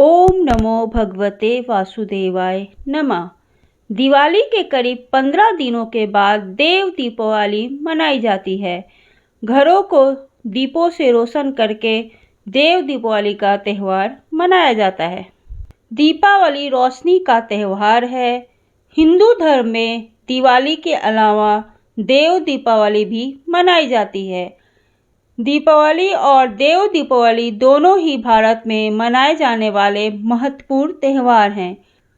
ओम नमो भगवते वासुदेवाय नमः। दिवाली के करीब 15 दिनों के बाद देव दीपावली मनाई जाती है। घरों को दीपों से रोशन करके देव दीपावली का त्यौहार मनाया जाता है। दीपावली रोशनी का त्यौहार है। हिंदू धर्म में दिवाली के अलावा देव दीपावली भी मनाई जाती है। दीपावली और देव दीपावली दोनों ही भारत में मनाए जाने वाले महत्वपूर्ण त्यौहार हैं।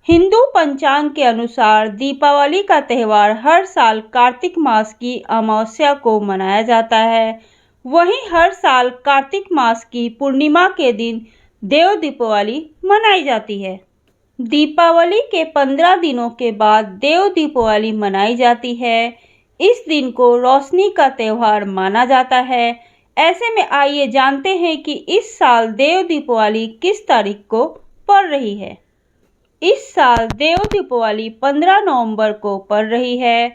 हिंदू पंचांग के अनुसार दीपावली का त्यौहार हर साल कार्तिक मास की अमावस्या को मनाया जाता है। वहीं हर साल कार्तिक मास की पूर्णिमा के दिन देव दीपावली मनाई जाती है। दीपावली के 15 दिनों के बाद देव दीपावली मनाई जाती है। इस दिन को रोशनी का त्यौहार माना जाता है। ऐसे में आइए जानते हैं कि इस साल देव दीपावली किस तारीख को पड़ रही है। इस साल देव दीपावली 15 नवंबर को पड़ रही है।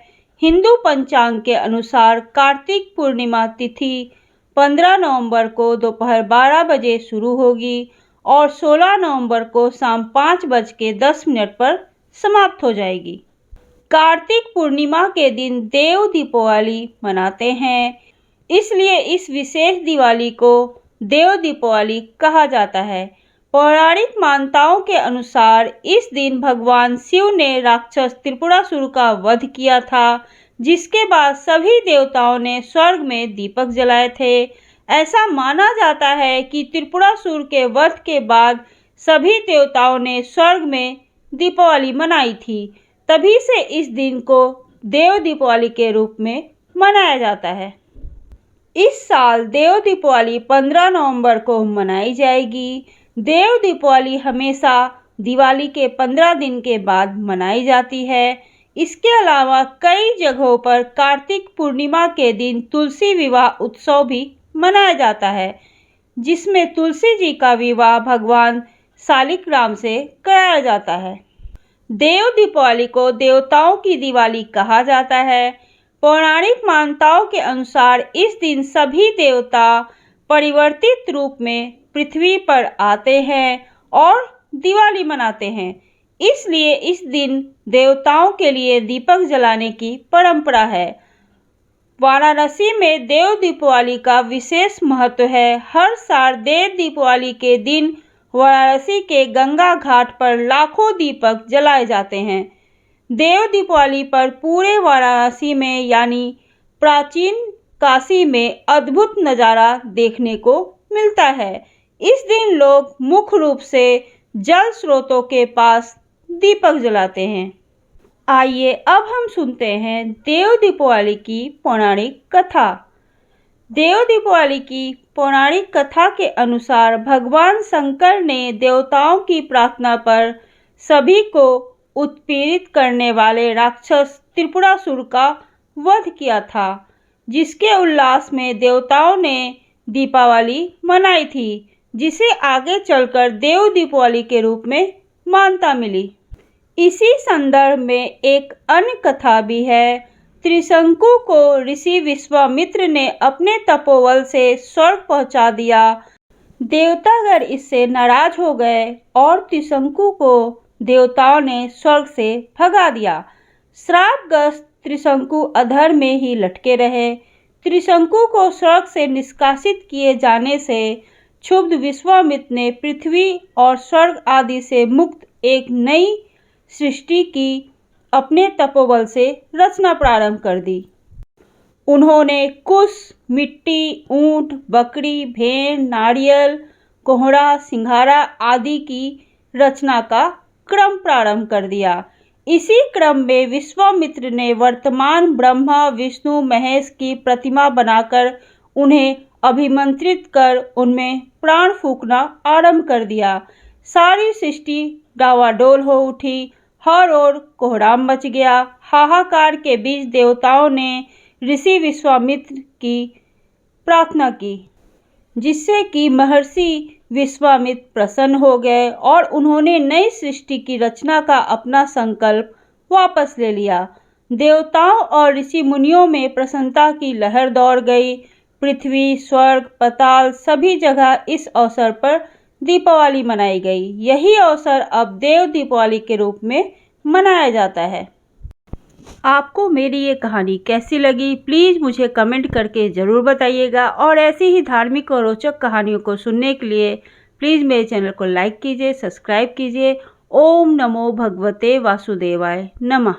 हिंदू पंचांग के अनुसार कार्तिक पूर्णिमा तिथि 15 नवंबर को दोपहर 12 बजे शुरू होगी और 16 नवंबर को शाम 5:10 पर समाप्त हो जाएगी। कार्तिक पूर्णिमा के दिन देव दीपावली मनाते हैं, इसलिए इस विशेष दिवाली को देव दीपावली कहा जाता है। पौराणिक मान्यताओं के अनुसार इस दिन भगवान शिव ने राक्षस त्रिपुरासुर का वध किया था, जिसके बाद सभी देवताओं ने स्वर्ग में दीपक जलाए थे। ऐसा माना जाता है कि त्रिपुरासुर के वध के बाद सभी देवताओं ने स्वर्ग में दीपावली मनाई थी। तभी से इस दिन को देव दीपावली के रूप में मनाया जाता है। इस साल देव दीपावली 15 नवंबर को मनाई जाएगी। देव दीपावली हमेशा दिवाली के 15 दिन के बाद मनाई जाती है। इसके अलावा कई जगहों पर कार्तिक पूर्णिमा के दिन तुलसी विवाह उत्सव भी मनाया जाता है, जिसमें तुलसी जी का विवाह भगवान शालिग्राम से कराया जाता है। देव दीपावली को देवताओं की दिवाली कहा जाता है। पौराणिक मान्यताओं के अनुसार इस दिन सभी देवता परिवर्तित रूप में पृथ्वी पर आते हैं और दिवाली मनाते हैं। इसलिए इस दिन देवताओं के लिए दीपक जलाने की परंपरा है। वाराणसी में देव दीपावली का विशेष महत्व है। हर साल देव दीपावली के दिन वाराणसी के गंगा घाट पर लाखों दीपक जलाए जाते हैं। देव दीपावली पर पूरे वाराणसी में यानी प्राचीन काशी में अद्भुत नज़ारा देखने को मिलता है। इस दिन लोग मुख्य रूप से जल स्रोतों के पास दीपक जलाते हैं। आइए अब हम सुनते हैं देव दीपावली की पौराणिक कथा। देव दीपावली की पौराणिक कथा के अनुसार भगवान शंकर ने देवताओं की प्रार्थना पर सभी को उत्पीड़ित करने वाले राक्षस त्रिपुरासुर का वध किया था, जिसके उल्लास में देवताओं ने दीपावली मनाई थी, जिसे आगे चलकर देव दीपावली के रूप में मान्यता मिली। इसी संदर्भ में एक अन्य कथा भी है। त्रिशंकु को ऋषि विश्वामित्र ने अपने तपोबल से स्वर्ग पहुंचा दिया। देवतागण इससे नाराज हो गए और त्रिशंकु को देवताओं ने स्वर्ग से भगा दिया। श्रापग्रस्त त्रिशंकु अधर में ही लटके रहे। त्रिशंकु को स्वर्ग से निष्कासित किए जाने से क्षुब्ध विश्वामित्र ने पृथ्वी और स्वर्ग आदि से मुक्त एक नई सृष्टि की अपने तपोबल से रचना प्रारंभ कर दी। उन्होंने कुश, मिट्टी, ऊंट, बकरी, भेड़, नारियल, कोहड़ा, सिंघाड़ा आदि की रचना का क्रम प्रारंभ कर दिया। इसी क्रम में विश्वामित्र ने वर्तमान ब्रह्मा, विष्णु, महेश की प्रतिमा बनाकर उन्हें अभिमंत्रित कर उनमें प्राण फूंकना आरंभ कर दिया। सारी सृष्टि डावाडोल हो उठी। हर ओर कोहराम मच गया। हाहाकार के बीच देवताओं ने ऋषि विश्वामित्र की प्रार्थना की, जिससे कि महर्षि विश्वामित्र प्रसन्न हो गए और उन्होंने नई सृष्टि की रचना का अपना संकल्प वापस ले लिया। देवताओं और ऋषि मुनियों में प्रसन्नता की लहर दौड़ गई। पृथ्वी, स्वर्ग, पाताल सभी जगह इस अवसर पर दीपावली मनाई गई। यही अवसर अब देव दीपावली के रूप में मनाया जाता है। आपको मेरी ये कहानी कैसी लगी, प्लीज़ मुझे कमेंट करके ज़रूर बताइएगा। और ऐसी ही धार्मिक और रोचक कहानियों को सुनने के लिए प्लीज़ मेरे चैनल को लाइक कीजिए, सब्सक्राइब कीजिए। ओम नमो भगवते वासुदेवाय नमः।